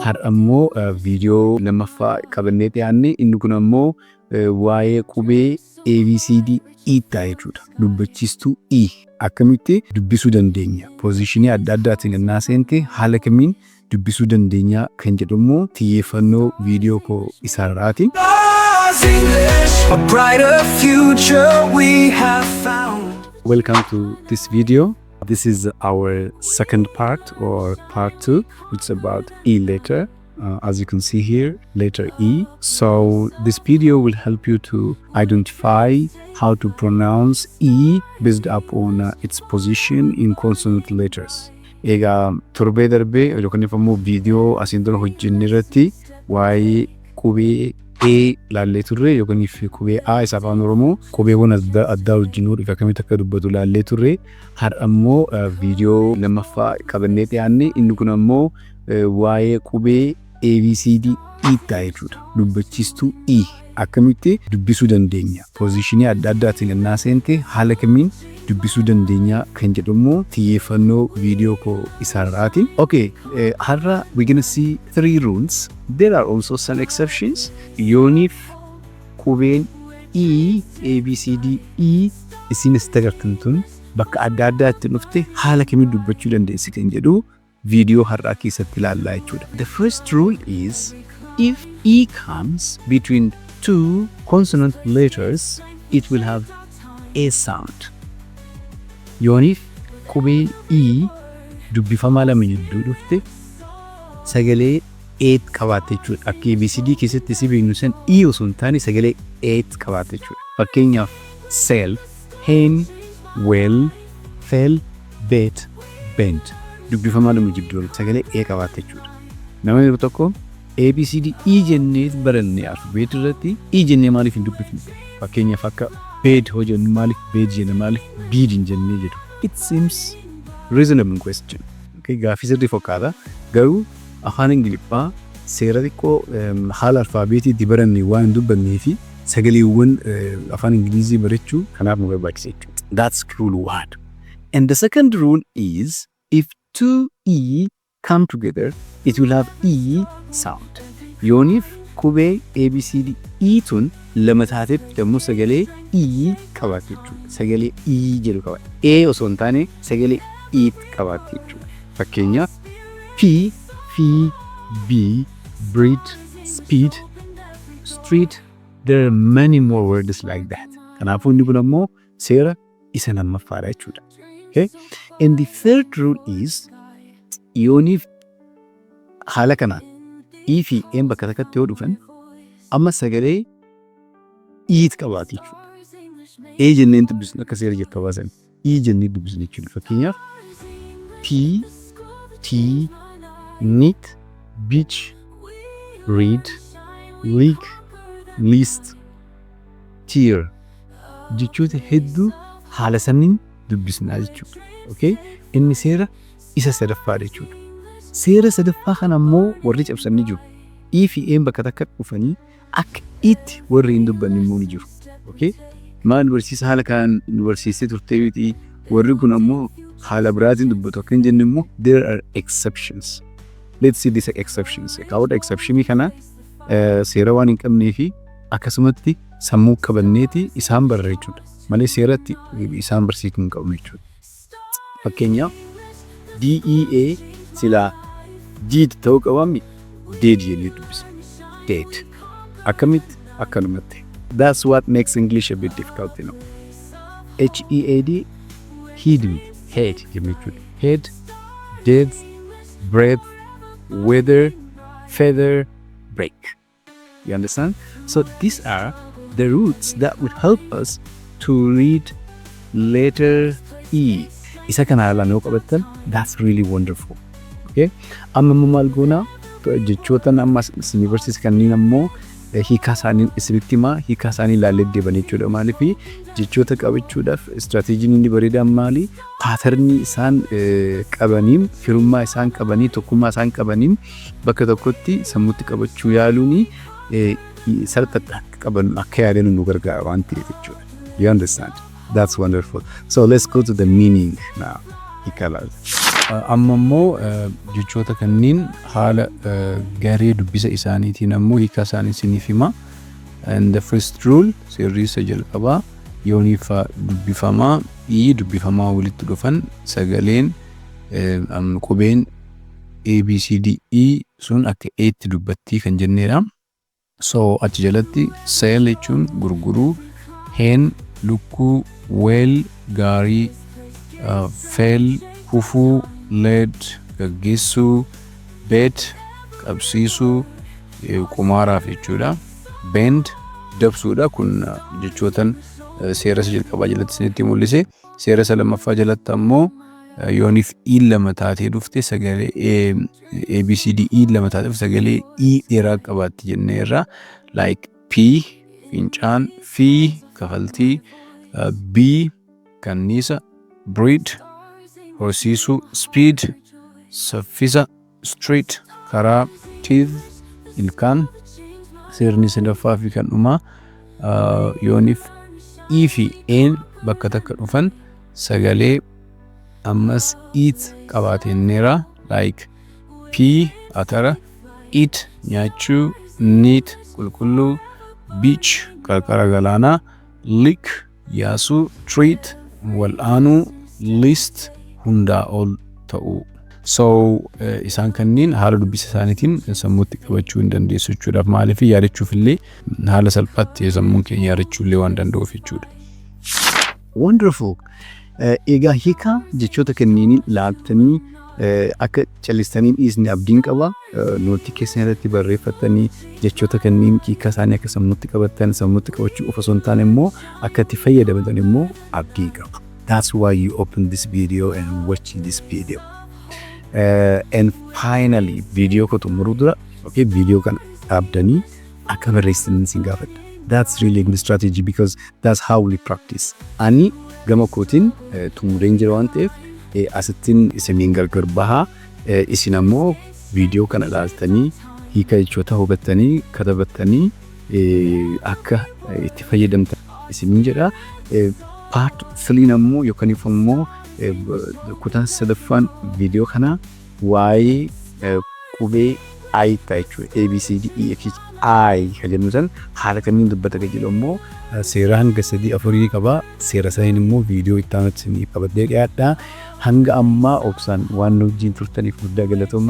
har ammoo viidiyoo lammaffaa qabannee dhiyaanne inni kun ammoo waa'ee qubee ABCD ta'e jechuudha. Dubbachiistuu E akkamitti dubbisuu dandeenya? Poozishinii adda addaatiin innaa seente haala kamiin dubbisuu dandeenya kan jedhamu xiyyeeffannoo viidiyoo koo isaarraati. A brighter future we have found. Welcome to this video. This is our second part or part 2, which is about E letter. As you can see here, letter E. So this video will help you to identify how to pronounce E based upon its position in consonant letters. Egaa torbee darbee yookaan immoo viidiyoo asiin dura hojjenne irratti waa'ee qubee A laallee turre yookaan qubee A isa afaan Oromoo qubeewwan addaa wajjin waliif akkamitti akka dubbatu laallee turre. Har'a ammoo viidiyoo lammaffaa qabannee dhiyaanne inni kun ammoo waa'ee qubee ABCD ta'e jechuudha. Dubbachiistuu E akkamitti dubbisuu dandeenya? Poozishinii adda addaatiin innaa seente haala kamiin dubbisuu dandeenya kan jedhamu xiyyeeffannoo viidiyoo koo isaarraati. Okay, har'a we're gonna see 3 rules. There are also some exceptions. Yooniif qubeen E, ABCD, E isin istagartan tun bakka adda addaatti dhufte haala kamiin dubbachuu dandeessi kan jedhu video har'a keessatti ilaallaa jechuudha. The first rule is if E comes between 2 consonant letters, it will have a sound. Yooniif qubeen E dubbifamaa lama jidduu dhufte sagalee eet qabaate jechuudha. Akka ABCD keessatti si beeknu san E osoo hin taane sagalee eet qabaate jechuudha. Fakkeenyaaf self, hen, well, fell, bet, bent. Dubbifamaa lama jidduu sagalee E qabaate jechuudha. Nama yeroo tokko ABCD E jennee barannee alfabeet irratti E jennee maaliif hin dubbifne? Fakkeenyaaf akka bed hoo jennu maaliif bed jenna maaliif bid hin jennee jedhu. It seems reasonable question. Okay, gaaffii sirrii fakkaata. Garuu afaan Ingiliffaa seera xiqqoo haala alfaabeetii barannee waan hin dubbannee fi sagaleewwan afaan Ingilizii barachuu kanaaf nu barbaachisa jechuudha. That's rule 1. And the second rule is if 2 E come together, it will have E sound. Yooniif qubee ABCD E tun lama taatetti yommuu sagalee E qabaate jechuudha. Sagalee E jedhu qabaate. A osoo hin taane sagalee E qabaate jechuudha. Fakkeenyaaf P, F, B, breed, speed, street. There are many more words like that. Kanaafuu inni kun ammoo seera isa lammaffaadha jechuudha. Okay? And the third rule is yooniif haala kanaan E fi N bakka takkatti yoo dhufan amma sagalee E qabaate jechuudha. A jennee dubbisnu akka seera jettu baasan E jennee dubbisnu jechuudha. Fakkeenyaaf P, T, knit, beach, read, leak, list, tear jechoota hedduu haala saniin dubbisnaa jechuudha. Okay? Inni seera isa sadaffaadha jechuudha. Seera sadaffaa kana ammoo warri cabsanii jiru. E fi N bakka takka dhufanii akka itti warri hin dubbanne immoo ni jiru. Okay? Maal barsiisa haala kan barsiisee turtee miti warri kun ammoo haala biraatiin dubbatu akka hin jenne immoo there are exceptions. Let's see these exceptions. Kaawwata exceptionii kana seera waan hin qabnee fi akkasumatti sammuu qabanneeti isaan barra jechuudha. Malee seeratti isaan barsiisuu hin qabnu jechuudha. Fakkeenyaaf DEA silaa deed ta'uu qabami deed jennee dubbisna. Deed. Akkamitti akkanumatti. That's what makes English a bit difficult, you know. HEAD heed, head jechuudha. Head, dead, breath, weather, feather, break. You understand? So these are the roots that would help us to read letter E. Isa kana haala noo qabattan, that's really wonderful. Okay? Amma maal goona jechootan amma isin barsiis kanneen ammoo hiikaa isaanii isinitti himaa hiikaa isaanii ilaallee deeban jechuudha. Maaliif jechoota qabachuudhaaf istiraatiijiin inni bareedaan maali? Paatarnii isaan qabaniin, firummaa isaan qabanii, tokkummaa isaan qabaniin bakka tokkotti sammuutti qabachuu yaaluuni salphatti qaban akka yaadan nu gargaara waan ta'eef jechuudha. You understand? That's wonderful. So let's go to the meaning now. Hiikaa laala. amma immoo jechoota kanneen haala garee dubbisa isaaniitiin ammoo hiika isaanii isiniif hima. And the first rule seerri isa jalqabaa yooniif dubbifamaa dubbifamaa walitti dhufan sagaleen qubeen ABCDE sun akka eetti dubbattii kan jenneedha. So achi jalatti sell jechuun gurguruu, hen lukkuu, weel gaarii, fell kufuu, led gaggeessuu, bet qabsiisuu, qumaaraaf jechuudha. Bend dabsuudha. Kun jechootan seera isa jalqabaa jalatti isinitti mul'ise. Seera isa lammaffaa jalatti ammoo yooniif i lama taatee dhufte sagalee ABCDE lama taatee sagalee i dheeraa qabaatti jenneerra. Like P fincaan, F kafaltii, B kanniisa, breed horsiisuu, speed saffisa, street karaa, teeth ilkaan. Seerni sadaffaa fi kan dhumaa yooniif i fi n bakka takka dhufan sagalee ammas eat qabaatenneera. Like P atara, eat nyaachuu, neat qulqulluu, beach qarqara galaanaa, lick yaasuu, treat wal'aanuu, list hundaa ol ta'uu. So isaan kanneen haala dubbisa isaaniitiin sammuutti qabachuu hin dandeessu jechuudhaaf maaliif yaadachuuf illee haala salphaatti sammuun keenya yaadachuu illee waan danda'uuf jechuudha. Wonderful. Egaa hiika jechoota kanneeniin laaltanii akka callistanii dhiisni abdiin qaba. Nootii keessan irratti barreeffatanii jechoota kanneen hiika isaanii akka sammuutti qabattan sammuutti qabachuu of osoo hin taane immoo akka itti fayyadamatan immoo abdii qaba. That's why you open this video and watch this video. And finally video ko xumuruu dura video kan dhaabdanii akka barreessanii sin gaafadha. That's really a good strategy because that's how we practice. Ani gama kootiin xumureen jira waan ta'eef asittiin isiniin gargar bahaa, isin ammoo video kana ilaaltanii hiika jechoota hubattanii katabattanii akka itti fayyadamtan isiniin jedha. Part 3 ammoo yookaan immoo kutaan sadaffaan video kana waa'ee qubee I jechuudha. ABCDE I kan jennu san haala kamiin dubbata kan jedhu immoo seera hanga 3-4 qaba. Seera saniin immoo video itti aanutti qabadhee dhiyaadha. Hanga ammaa obsaan waan nu wajjin turtaniif guddaa galatooma.